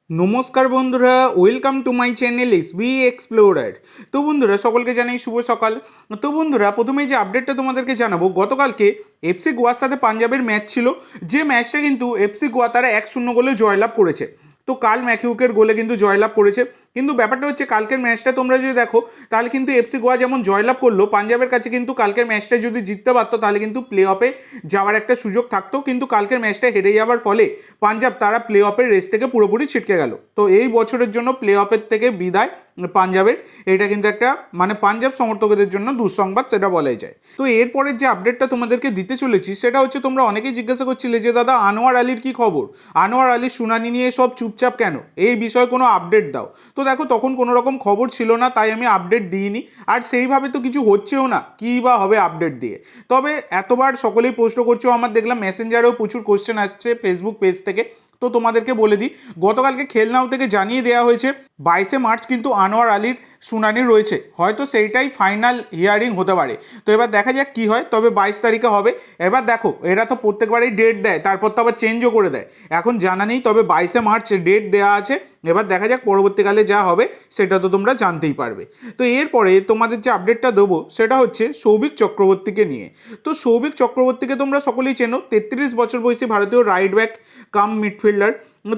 নমস্কার বন্ধুরা, welcome to my channel SB explorer. তো বন্ধুরা, সকলকে জানাই শুভ সকাল। তো বন্ধুরা, প্রথমেই যে আপডেটটা তোমাদেরকে জানাবো, গতকালকে এফসি গোয়ার সাথে পাঞ্জাবের ম্যাচ ছিল, যে ম্যাচটা কিন্তু এফসি গোয়া তারা 1-0 গোলে জয়লাভ করেছে। তো কাল ম্যাকিউকের গোলে কিন্তু জয়লাভ করেছে। কিন্তু ব্যাপারটা হচ্ছে, কালকের ম্যাচটা তোমরা যদি দেখো, তাহলে কিন্তু এফসি গোয়া যেমন জয়লাভ করলো, পাঞ্জাবের কাছে কিন্তু কালকের ম্যাচটা যদি জিততে পারতো তাহলে কিন্তু প্লে অফে যাওয়ার একটা সুযোগ থাকতো। কিন্তু কালকের ম্যাচটা হেরে যাওয়ার ফলে পাঞ্জাব তারা প্লে অফের রেস থেকে পুরোপুরি ছিটকে গেল। তো এই বছরের জন্য প্লে অফের থেকে বিদায় পাঞ্জাবের, এটা কিন্তু একটা পাঞ্জাব সমর্থকদের জন্য দুঃসংবাদ, সেটা বলাই যায়। তো এরপরের যে আপডেটটা তোমাদেরকে দিতে চলেছি সেটা হচ্ছে, তোমরা অনেকেই জিজ্ঞাসা করছিলে যে দাদা আনোয়ার আলীর কি খবর, আনোয়ার আলীর শুনানি নিয়ে সব চুপচাপ কেন, এই বিষয়ে কোনো আপডেট দাও। তো দেখো, তখন কোনো রকম খবর ছিল না, তাই আমি আপডেট দিইনি, আর সেইভাবে তো কিছু হচ্ছেও না, কী বা হবে আপডেট দিয়ে। তবে এতবার সকলেই প্রশ্ন করছো, আমার দেখলাম মেসেঞ্জারেও প্রচুর কোশ্চেন আসছে ফেসবুক পেজ থেকে। তো তোমাদেরকে বলে দিই, গতকালকে খেলনাও থেকে জানিয়ে দেওয়া হয়েছে 22 মার্চ কিন্তু আনোয়ার আলীর শুনানি রয়েছে, হয়তো সেইটাই ফাইনাল হিয়ারিং হতে পারে। তো এবার দেখা যাক কী হয়, তবে 22 তারিখে হবে। এবার দেখো, এরা তো প্রত্যেকবারই ডেট দেয়, তারপর তো আবার চেঞ্জও করে দেয়, এখন জানা নেই, তবে 22 মার্চ ডেট দেওয়া আছে। এবার দেখা যাক পরবর্তীকালে যা হবে, সেটা তো তোমরা জানতেই পারবে। তো এরপরে তোমাদের যে আপডেটটা দেবো সেটা হচ্ছে সৌভিক চক্রবর্তীকে নিয়ে। তো সৌভিক চক্রবর্তীকে তোমরা সকলেই চেনো, 33 বছর বয়সী ভারতীয় রাইট ব্যাক কাম মিডফিল্ডার।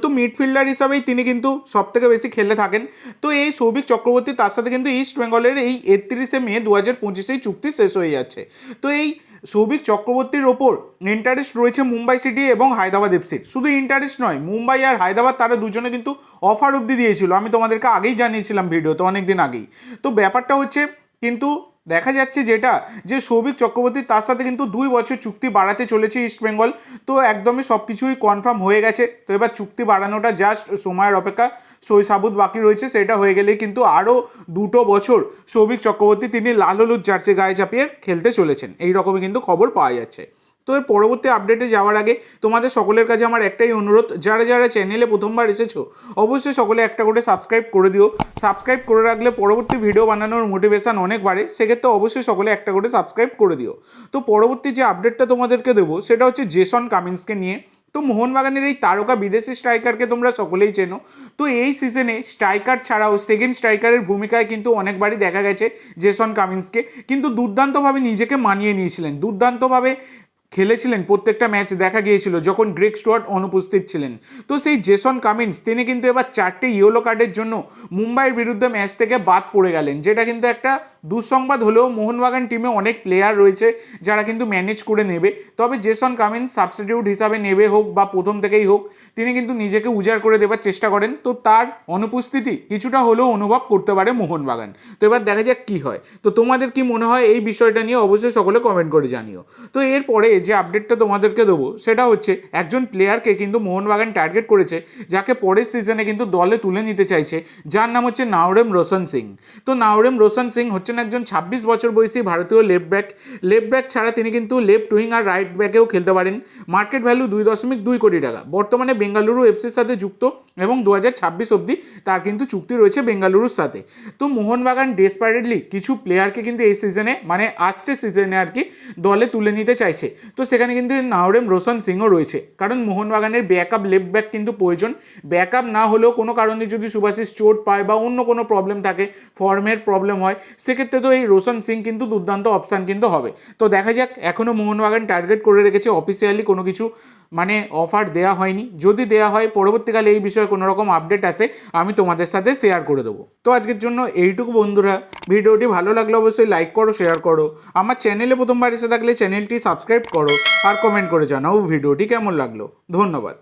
তো মিডফিল্ডার হিসাবেই তিনি কিন্তু সবথেকে বেশি খেলে থাকেন। তো এই সৌভিক চক্রবর্তী, তার সাথে কিন্তু ইস্ট বেঙ্গলের এই 31 মে 2025 চুক্তি শেষ হয়ে যাচ্ছে। তো এই সৌভিক চক্রবর্তীর ওপর ইন্টারেস্ট রয়েছে মুম্বাই সিটি এবং হায়দ্রাবাদ এফসির। শুধু ইন্টারেস্ট নয়, মুম্বাই আর হায়দ্রাবাদ তারা দুজনে কিন্তু অফার অবধি দিয়েছিল, আমি তোমাদেরকে আগেই জানিয়েছিলাম ভিডিওতে, অনেক দিন আগেই। তো ব্যাপারটা হচ্ছে, কিন্তু দেখা যাচ্ছে যেটা, যে সৌভিক চক্রবর্তী তার সাথে কিন্তু 2 বছর চুক্তি বাড়াতে চলেছে ইস্ট বেঙ্গল। তো একদমই সব কিছুই কনফার্ম হয়ে গেছে। তো এবার চুক্তি বাড়ানোটা জাস্ট সময়ের অপেক্ষা, সই সাবুত বাকি রয়েছে, সেটা হয়ে গেলেই কিন্তু আরও 2 বছর সৌভিক চক্রবর্তী তিনি লাল হলুদ জার্সি গায়ে চাপিয়ে খেলতে চলেছেন, এই রকমই কিন্তু খবর পাওয়া যাচ্ছে। তো এর পরবর্তী আপডেটে যাওয়ার আগে তোমাদের সকলের কাছে আমার একটাই অনুরোধ, যারা যারা চ্যানেলে প্রথমবার এসেছো অবশ্যই সকলে একটা করে সাবস্ক্রাইব করে দিও। সাবস্ক্রাইব করে রাখলে পরবর্তী ভিডিও বানানোর মোটিভেশন অনেক বাড়ে, সেক্ষেত্রে অবশ্যই সকলে একটা করে সাবস্ক্রাইব করে দিও। তো পরবর্তী যে আপডেটটা তোমাদেরকে দেবো সেটা হচ্ছে জেসন কামিন্সকে নিয়ে। তো মোহনবাগানের এই তারকা বিদেশি স্ট্রাইকারকে তোমরা সকলেই চেনো। তো এই সিজনে স্ট্রাইকার ছাড়াও সেকেন্ড স্ট্রাইকারের ভূমিকায় কিন্তু অনেকবারই দেখা গেছে জেসন কামিন্সকে, কিন্তু দুর্দান্তভাবে নিজেকে মানিয়ে নিয়েছিলেন, দুর্দান্তভাবে খেলেছিলেন, প্রত্যেকটা ম্যাচ দেখা গিয়েছিল যখন গ্রেগ স্টুয়ার্ট অনুপস্থিত ছিলেন। তো সেই জেসন কামিন্স তিনি কিন্তু এবার 4টে ইয়েলো কার্ডের জন্য মুম্বাইয়ের বিরুদ্ধে ম্যাচ থেকে বাদ পড়ে গেলেন, যেটা কিন্তু একটা দুঃসংবাদ হলেও মোহনবাগান টিমে অনেক প্লেয়ার রয়েছে যারা কিন্তু ম্যানেজ করে নেবে। তবে জেসন কামিন্স সাবস্টিটিউট হিসাবে নেবে হোক বা প্রথম থেকেই হোক, তিনি কিন্তু নিজেকে উজাড় করে দেবার চেষ্টা করেন। তো তার অনুপস্থিতি কিছুটা হলেও অনুভব করতে পারে মোহনবাগান। তো এবার দেখা যাক কী হয়। তো তোমাদের কি মনে হয় এই বিষয়টা নিয়ে অবশ্যই সকলে কমেন্ট করে জানিও। তো এরপরে যে আপডেটটা তোমাদেরকে দেবো সেটা হচ্ছে, একজন প্লেয়ারকে কিন্তু মোহনবাগান টার্গেট করেছে, যাকে পরের সিজনে কিন্তু দলে তুলে নিতে চাইছে, যার নাম হচ্ছে নাওরেম রোশন সিং। তো নাওরেম রোশন সিং হচ্ছেন একজন 26 বছর বয়সী ভারতীয় লেফট ব্যাক ছাড়া তিনি কিন্তু লেফট উইং আর রাইট ব্যাকেও খেলতে পারেন। মার্কেট ভ্যালু 2.2 কোটি টাকা। বর্তমানে বেঙ্গালুরু এফসির সাথে যুক্ত এবং 2026 অবধি তার কিন্তু চুক্তি রয়েছে বেঙ্গালুরুর সাথে। তো মোহনবাগান ডেসপারেটলি কিছু প্লেয়ারকে কিন্তু এই সিজনে, আসছে সিজনে আর কি, দলে তুলে নিতে চাইছে। তো সেখানে কিন্তু নাওরেম রোশন সিংও রয়েছে, কারণ মোহনবাগানের ব্যাকআপ লেফট ব্যাক কিন্তু প্রয়োজন। ব্যাকআপ না হলেও কোনো কারণে যদি সুভাশিস চোট পায় বা অন্য কোনো প্রবলেম থাকে, ফর্মের প্রবলেম হয়, সেক্ষেত্রে তো এই রোশন সিং কিন্তু দুর্দান্ত অপশান কিন্তু হবে। তো দেখা যাক, এখনও মোহনবাগান টার্গেট করে রেখেছে, অফিসিয়ালি কোনো কিছু অফার দেওয়া হয়নি। যদি দেওয়া হয় পরবর্তীকালে এই বিষয়ে কোনো রকম আপডেট আসে, আমি তোমাদের সাথে শেয়ার করে দেবো। তো আজকের জন্য এইটুকু বন্ধুরা, ভিডিওটি ভালো লাগলে অবশ্যই লাইক করো, শেয়ার করো। আমার চ্যানেলে প্রথমবার এসে থাকলে চ্যানেলটি সাবস্ক্রাইব করো, আর কমেন্ট করে জানাও ভিডিওটি কেমন লাগলো। ধন্যবাদ।